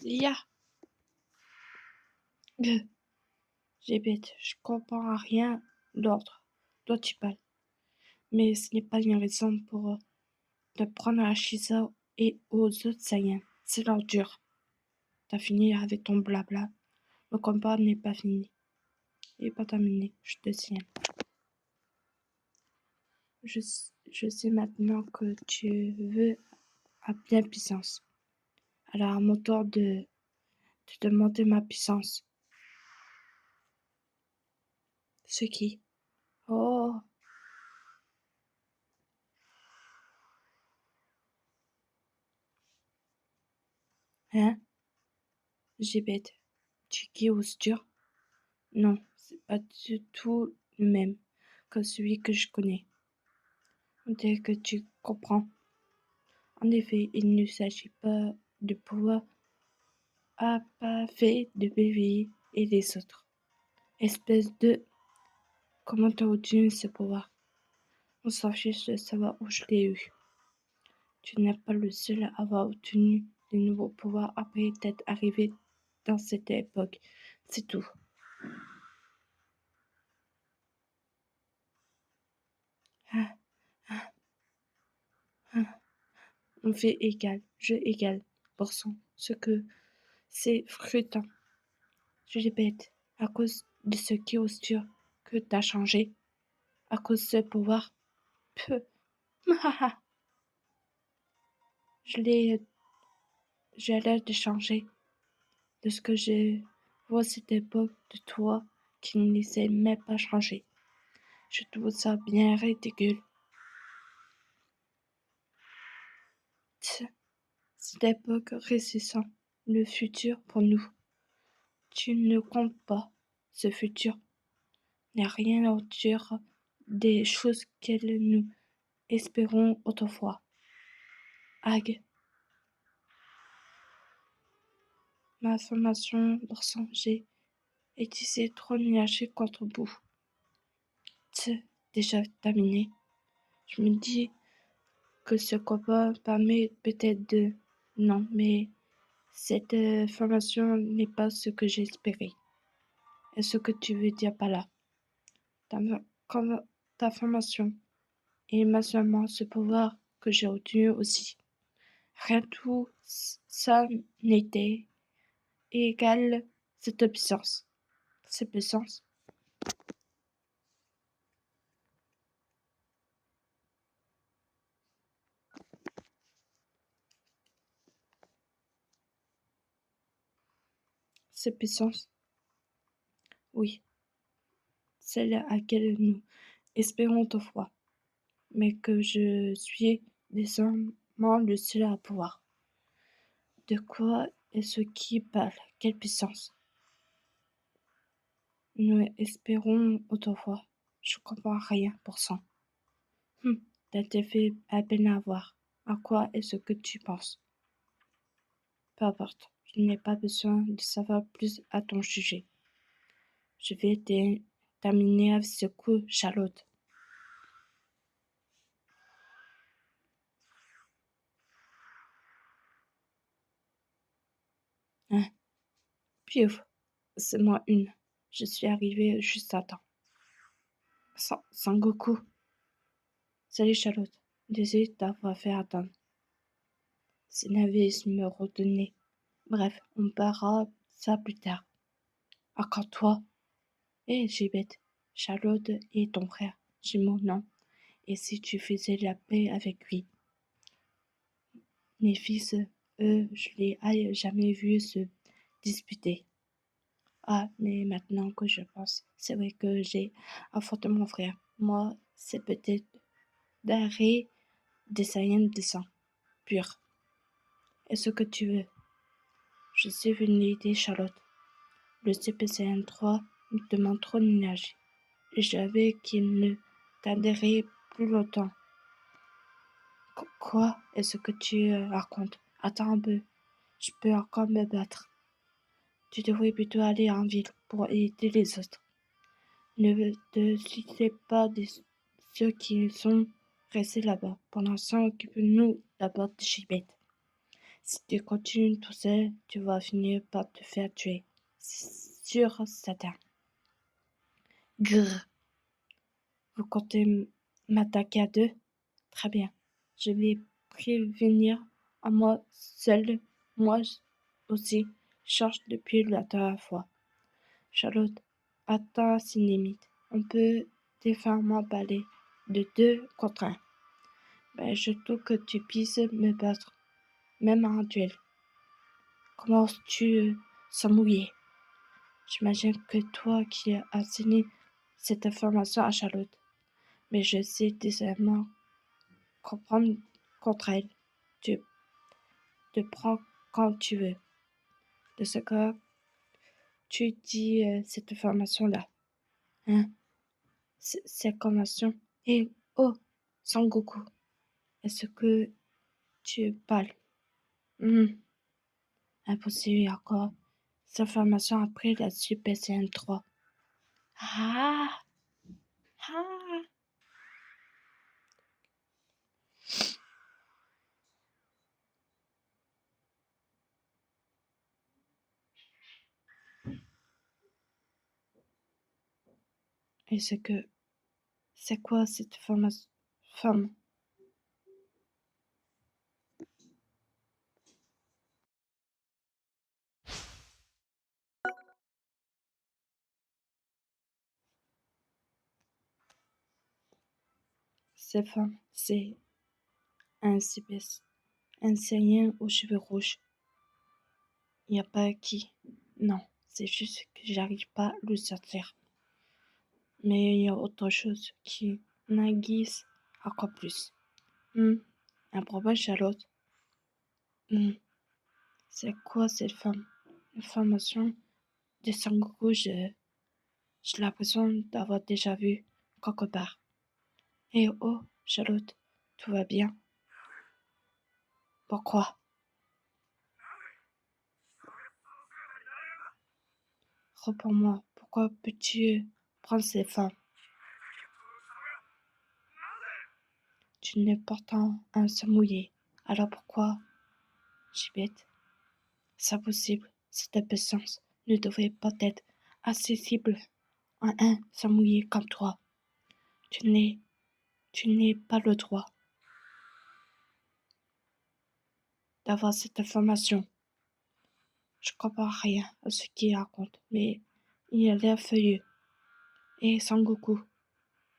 Ya, J'hébète, je comprends rien d'ordre dont tu parles. Mais ce n'est pas une raison pour te prendre à Shiza et aux autres Saiyans. C'est l'ordure. T'as fini avec ton blabla. Le combat n'est pas fini. Il n'est pas terminé, je te signale. Je sais maintenant que tu veux à pleine puissance. Alors à mon tour de te demander ma puissance. Ce qui? Oh, hein? J'hébète. Tu qui oses dur? Non, c'est pas du tout le même que celui que je connais. Dès que tu comprends. En effet, il ne s'agit pas de pouvoir à pas fait de bébé et des autres. Espèce de... Comment t'as obtenu ce pouvoir? On s'en fiche de savoir où je l'ai eu. Tu n'es pas le seul à avoir obtenu de nouveaux pouvoirs après t'être arrivé dans cette époque. C'est tout. Ah, ah, ah. On fait égal, jeu égal, pourcent. Ce que c'est frustrant. Je répète, à cause de ce qui osture que t'as changé, à cause de ce pouvoir, peu, je l'ai, j'ai l'air de changer, de ce que je vois cette époque de toi qui ne laissait même pas changer. Je trouve ça bien ridicule. Tch, cette époque résistant le futur pour nous. Tu ne comptes pas. Ce futur n'est rien à hauteur des choses qu'elles nous espérons autrefois. Ag, ma formation ressangée et tissée trop nuagée contre bout. Tch, déjà terminé. Je me dis que ce combat permet peut-être de... Non, mais cette formation n'est pas ce que j'espérais. Et ce que tu veux dire par là? Ta, comme ta formation et ma seulement ce pouvoir que j'ai obtenu aussi. Rien de tout ça n'était égal cette puissance. Cette puissance. Cette puissance. Oui, celle à laquelle nous espérons autrefois, mais que je suis désormais le seul à pouvoir. De quoi est-ce qui parle? Quelle puissance? Nous espérons autrefois. Je comprends rien pour ça. T'as fait à peine à voir. À quoi est-ce que tu penses? Peu importe, je n'ai pas besoin de savoir plus à ton sujet. Je vais terminer avec ce coup, Charlotte. Hein? Piouf, c'est moi une. Je suis arrivée juste à temps. Sangoku. Salut Charlotte. Désolée de t'avoir fait attendre. C'est nerveuse me retenait. Bref, on parlera ça plus tard. Encore toi. Hé, Gibette. Charlotte est ton frère. J'ai mon nom. Et si tu faisais la paix avec lui? Mes fils, eux, je les ai jamais vus se disputer. Ah, mais maintenant que je pense, c'est vrai que j'ai affronté mon frère. Moi, c'est peut-être d'arrêt des Saiyans de sang pur. Est-ce que tu veux? Je suis venue aider Charlotte. Le Super Saiyan 3 me demande trop d'énergie. Et je savais qu'il ne tarderait plus longtemps. Quoi est-ce que tu racontes? Attends un peu. Je peux encore me battre. Tu devrais plutôt aller en ville pour aider les autres. Ne te soucie pas de ceux qui sont restés là-bas. Pour l'instant, occupe-nous d'abord de Chibette. Si tu continues tout seul, tu vas finir par te faire tuer. C'est sûr, Satan. Grrr. Vous comptez m'attaquer à deux? Très bien. Je vais prévenir à moi seul. Moi aussi, je cherche depuis la dernière fois. Charlotte, atteint ses limites. On peut définitivement parler de 2 contre 1. Ben, je trouve que tu puisses me battre, même en duel. Comment oses-tu sans mouiller? J'imagine que toi qui as assigné cette information à Charlotte, mais je sais décidément comprendre contre elle. Tu te prends quand tu veux. De ce que tu dis cette information-là. Hein? Cette information. Et oh, Sangoku, est-ce que tu parles? Impossible encore. Cette information après la Super Saiyan 3. Ah! Ah! Et c'est quoi cette femme? Cette femme, c'est un CBS, un Saiyan aux cheveux rouges. Y a pas qui. Non, c'est juste que j'arrive pas à le sortir. Mais il y a autre chose qui m'aiguise encore plus. Un problème, Charlotte. C'est quoi cette femme? Information de Sangoku, j'ai l'impression d'avoir déjà vu quelque part. Et oh, Charlotte, tout va bien? Pourquoi? Réponds-moi, pourquoi peux-tu prendre ces femmes? Tu n'es pourtant un se mouiller. Alors pourquoi? Gibette, c'est impossible. Cette puissance ne devrait pas être accessible à un se mouiller comme toi. Tu n'es pas le droit d'avoir cette information. Je comprends rien à ce qu'il raconte, mais il a l'air feuilleux. Et Sangoku,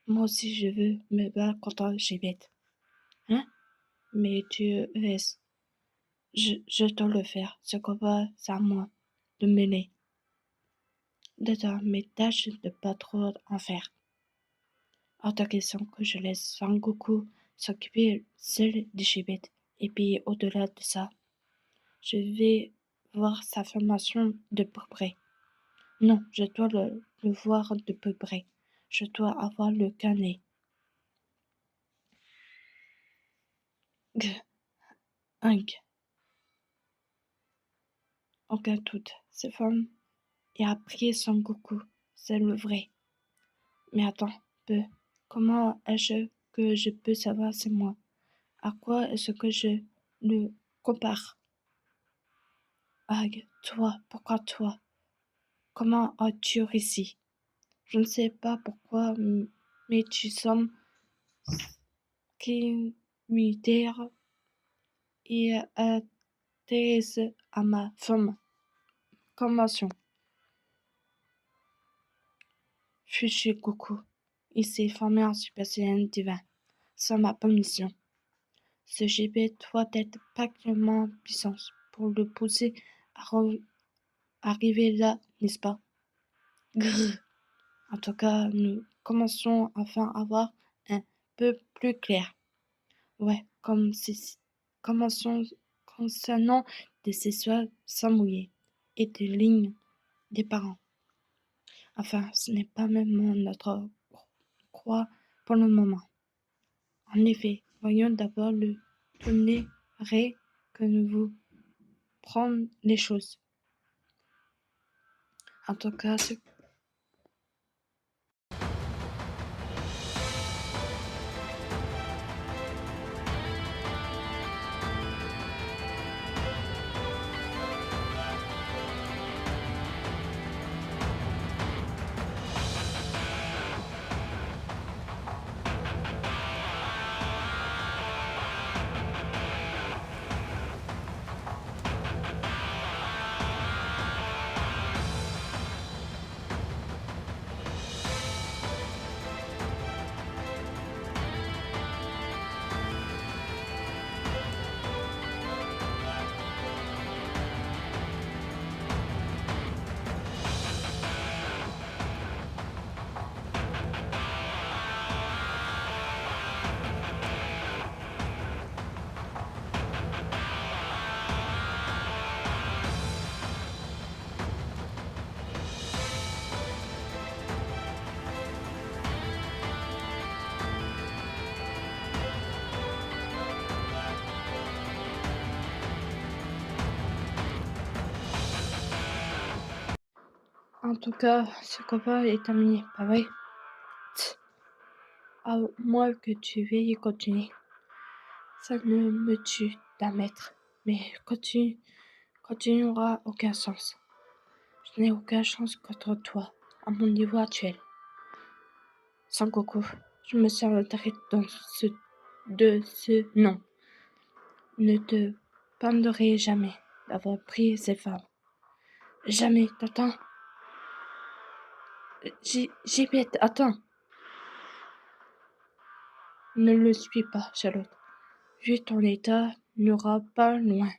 moi aussi je veux me battre contre Gibette. Hein? Mais tu es... Je dois le faire. Ce combat, c'est à moi de mener. Dedans mes tâches de pas trop en faire. Hors de question que je laisse Sangoku s'occuper seul de Gibette. Et puis au-delà de ça, je vais voir sa formation de peu près. Non, je dois le voir de peu près. Je dois avoir le carnet. Hunk. Aucun doute. Cette femme et après Sangoku, c'est le vrai. Mais attends, peu. Comment est-ce que je peux savoir c'est moi? À quoi est-ce que je le compare? Ag, toi, pourquoi toi? Comment as-tu réussi? Je ne sais pas pourquoi, mais tu sembles criminel et intéressé à ma formation. Fushikoku, il s'est formé en Super Saiyan divin, sans ma permission. Ce GB doit être particulièrement puissant pour le pousser à arriver là, n'est-ce pas? Grrr. En tout cas, nous commençons enfin à voir un peu plus clair. Ouais, commençons concernant des histoires sans mouiller et des lignes des parents. Enfin, ce n'est pas même notre croix pour le moment. En effet, voyons d'abord le tonnerre que nous vous prendre les choses. En tout cas, En tout cas, ce combat est terminé, pas vrai? Tch. À moins que tu veuilles continuer. Ça ne me tue d'admettre, mais continue n'aura aucun sens. Je n'ai aucune chance contre toi, à mon niveau actuel. Sangoku, je me servirai de ce nom. Ne te pardonnerai jamais d'avoir pris ces femmes. Jamais, t'attends. J'y bête, attends. Ne le suis pas, Charlotte. Vu ton état, n'aura pas loin.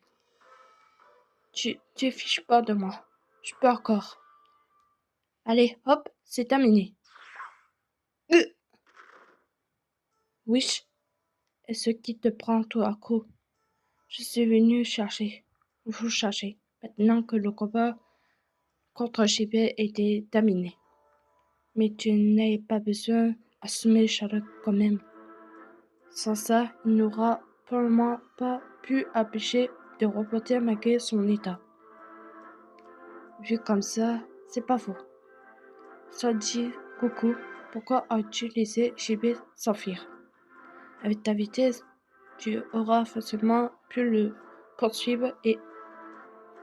Tu fiches pas de moi. Je peux encore. Allez, hop, c'est terminé. Wish, est ce qui te prend tout à coup. Je suis venu vous chercher, maintenant que le combat contre Chibé était terminé. Mais tu n'as pas besoin d'assumer Charlotte quand même. Sans ça, il n'aura probablement pas pu empêcher de reporter malgré son état. Vu comme ça, c'est pas faux. Ça dit, coucou, pourquoi as-tu laissé Chibé s'enfuir? Avec ta vitesse, tu auras facilement pu le poursuivre et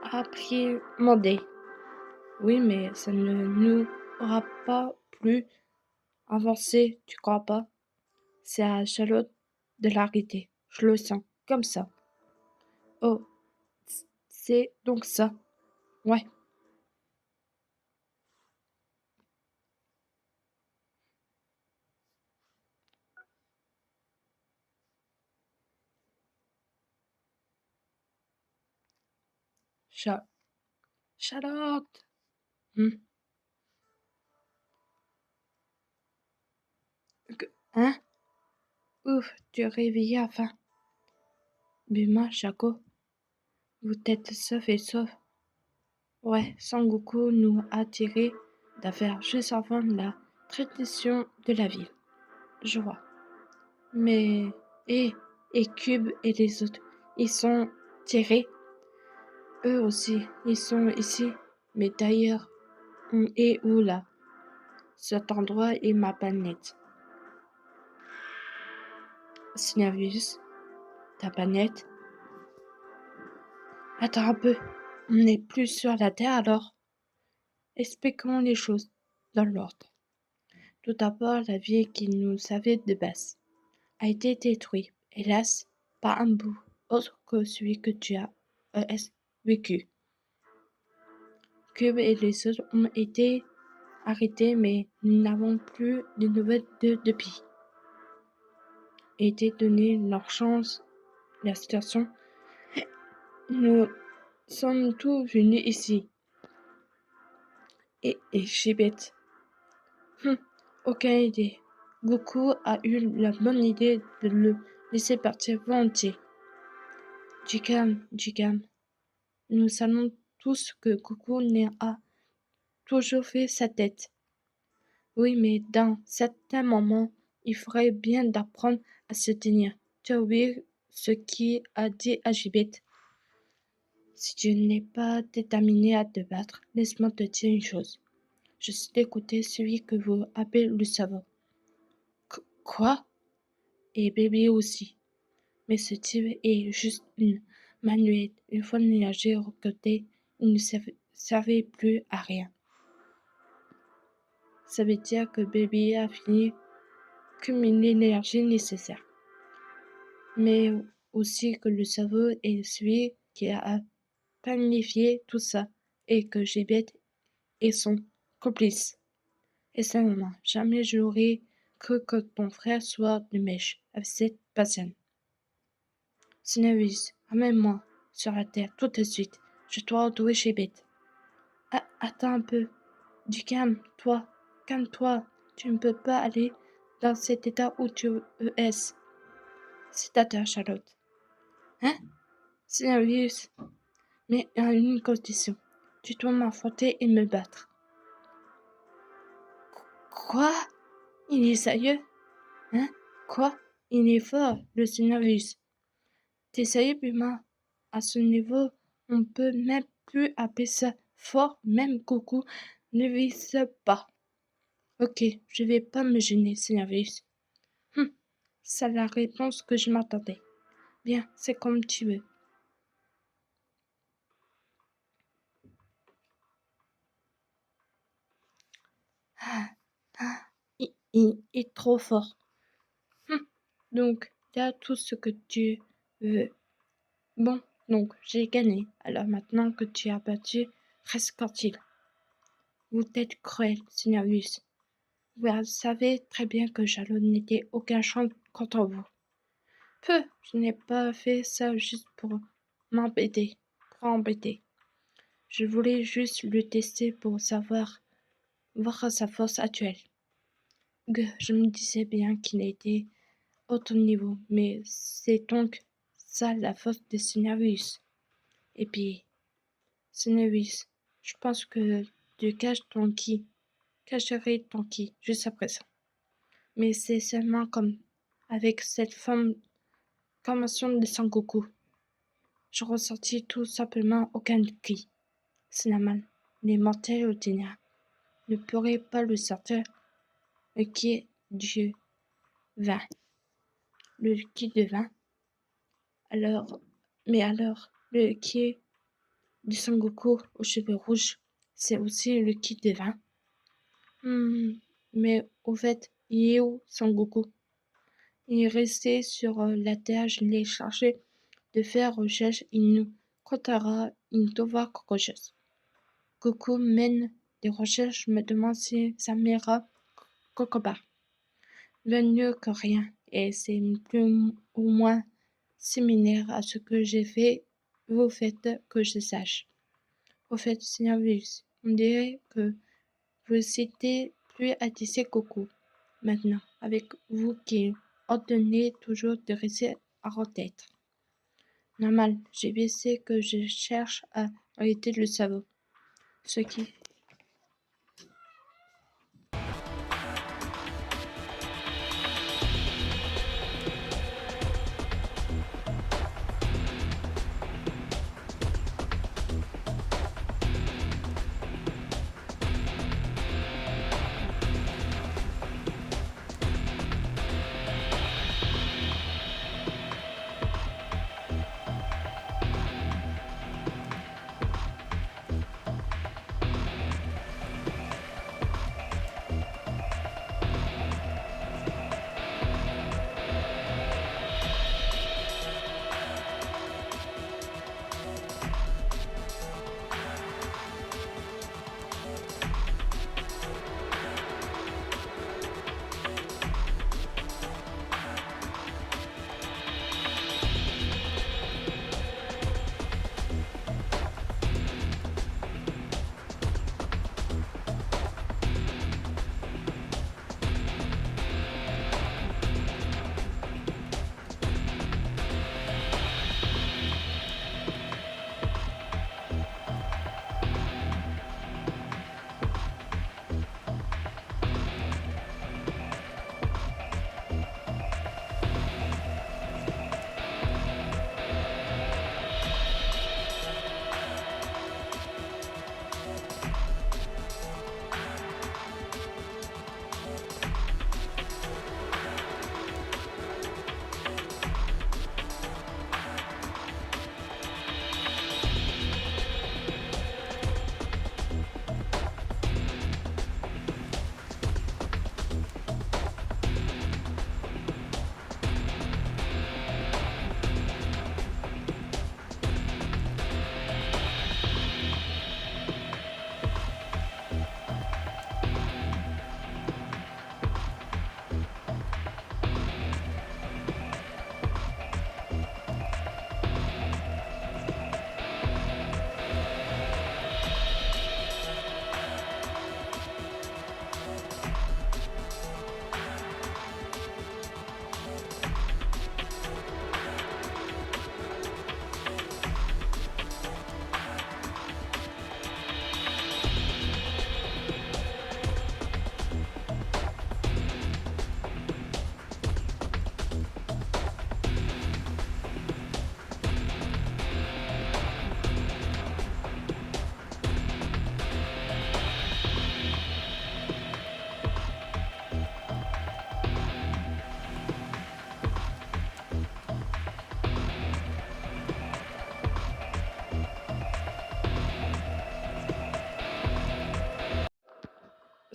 apprimander. Oui, mais ça ne nous aura pas plus avancé, tu crois pas? C'est à Charlotte de l'arrêter. Je le sens, comme ça. Oh, c'est donc ça. Ouais. Charlotte. Hmm. Hein? Ouf, tu es réveillé enfin. Buma, Chaco, vous êtes sauf et sauf. Ouais, Sangoku nous a tiré d'affaire juste avant la tradition de la ville. Je vois. Mais, et, et Cube et les autres, ils sont tirés. Eux aussi, ils sont ici. Mais d'ailleurs, on est où là? Cet endroit est ma planète. Sinavius, ta planète? Attends un peu. On n'est plus sur la Terre alors? Expliquons les choses dans l'ordre. Tout d'abord, la vie qui nous servait de base a été détruite, hélas, par un bout autre que celui que tu as vécu. Cube et les autres ont été arrêtés, mais nous n'avons plus de nouvelles depuis. Été donné leur chance, la situation, nous sommes tous venus ici. Et Chibet. Aucune idée. Goku a eu la bonne idée de le laisser partir volontiers. Du calme. Nous savons tous que Goku n'a toujours fait sa tête. Oui, mais dans certains moments, il faudrait bien d'apprendre à se tenir. Tu as oublié ce qu'il a dit à Gibet. Si tu n'es pas déterminé à te battre, laisse-moi te dire une chose. Je suis d'écouter celui que vous appelez le savant. Quoi? Et bébé aussi. Mais ce type est juste une manuette. Une fois l'énergie recrutée, il ne servait plus à rien. Ça veut dire que bébé a fini cumuler l'énergie nécessaire. Mais aussi que le cerveau est celui qui a planifié tout ça et que Gibet est son complice. Et seulement, jamais j'aurais cru que ton frère soit de mèche avec cette personne. Sinavis, amène-moi sur la terre tout de suite. Je dois retrouver Gibet. Attends un peu. Du calme, toi. Calme-toi. Tu ne peux pas aller dans cet état où tu es. C'est à toi, Charlotte. Hein? Sinavis. Mais à une condition. Tu dois m'affronter et me battre. Quoi? Il est sérieux? Hein? Quoi? Il est fort, le Sinavis. T'es sérieux, Buma? À ce niveau, on peut même plus appeler ça fort, même Goku Ne vise pas. Ok, je vais pas me gêner, Seniorius. C'est la réponse que je m'attendais. Bien, c'est comme tu veux. Il est trop fort. Donc, il y a tout ce que tu veux. Bon, donc, j'ai gagné. Alors maintenant que tu as battu, reste tranquille. Vous êtes cruel, Seniorius. Vous savez très bien que Jalon n'était aucun chance contre vous. Je n'ai pas fait ça juste pour m'embêter. Je voulais juste le tester pour voir sa force actuelle. Je me disais bien qu'il était au ton niveau, mais c'est donc ça la force de Seniorius. Et puis, Seniorius, je pense que tu cacherai ton ki juste après ça. Mais c'est seulement comme avec cette formation de Sangoku. Je ressentis tout simplement aucun ki. C'est normal. Les mortels ordinaires ne pourraient pas le sortir. Le ki du vin. Le ki de vin. Alors, le ki du Sangoku aux cheveux rouges, c'est aussi le ki de vin. Mais au fait, il est où Sangoku? Il est resté sur la terre, je l'ai chargé de faire recherche, il nous contera une devoir quelque chose. Goku mène des recherches, je me demande si ça m'ira quelque part. Le mieux que rien, et c'est plus ou moins similaire à ce que j'ai fait, vous faites que je sache. Au fait, Seniorius, on dirait que vous n'hésitez plus à tisser Goku. Maintenant, avec vous qui ordonnez toujours de rester à tête. Normal, j'ai baissé que je cherche à arrêter le cerveau. Ce qui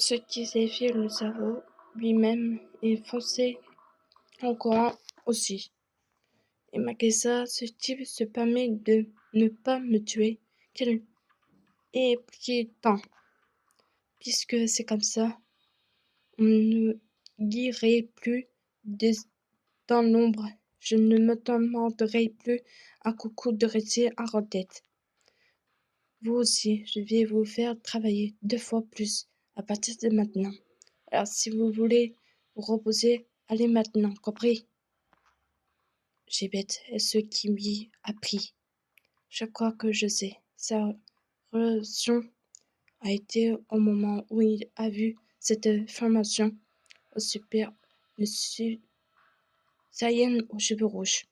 ce qui défie le cerveau lui-même et foncer en courant aussi. Et malgré ça, ce type se permet de ne pas me tuer. Quel épouvantant! Puisque c'est comme ça, on ne guirait plus dans l'ombre. Je ne me demanderai plus un coucou de rester en tête. Vous aussi, je vais vous faire travailler 2 fois plus à partir de maintenant. Alors si vous voulez vous reposer, allez maintenant, compris? Gibet est ce qui lui a pris. Je crois que je sais. Sa réaction a été au moment où il a vu cette formation au super, le Saiyan aux cheveux rouges.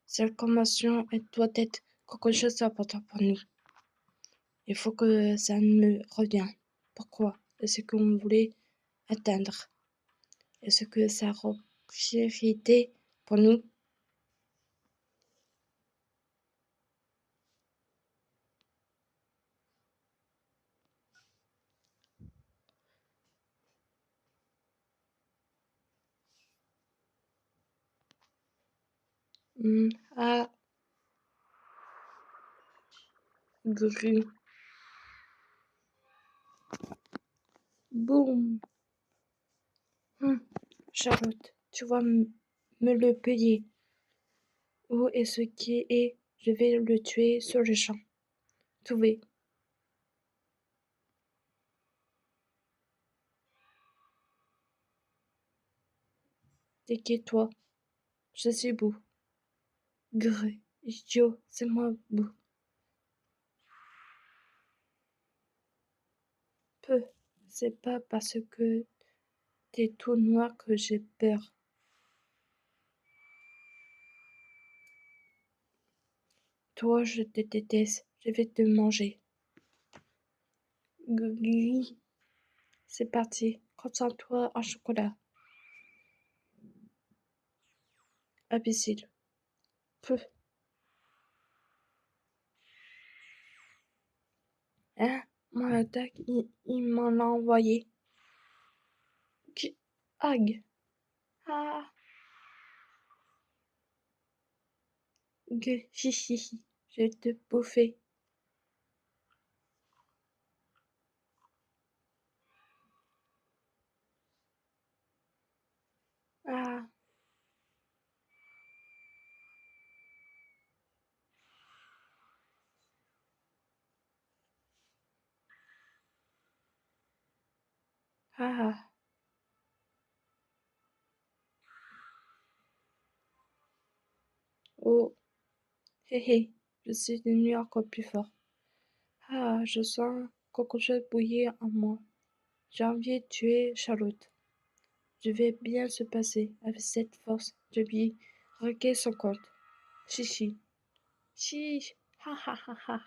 Cette formation doit être quelque chose d'important pour nous. Il faut que ça me revienne. Pourquoi? Est-ce qu'on voulait atteindre? Est-ce que ça priorité pour nous? Ah, grue. Boum. Charlotte, tu vas me le payer. Où est-ce qui est? Je vais le tuer sur le champ. Trouvez. T'inquiète-toi, je suis beau. Grue, idiot, c'est moi beau. Peu, c'est pas parce que t'es tout noir que j'ai peur. Toi, je te déteste, je vais te manger. Gris, c'est parti, concentre-toi en chocolat. Imbécile. Peu. Hein? Mon attaque, il m'en a envoyé. Ag. Ah. Hihihi. Je vais te bouffer. Ah. Ah. Oh. Hé hé. Je suis devenu encore plus fort. Ah, je sens quelque chose bouillir en moi. J'ai envie de tuer Charlotte. Je vais bien se passer avec cette force. Je lui requai son compte. Chichi. Chiche. Ha ha ha ha.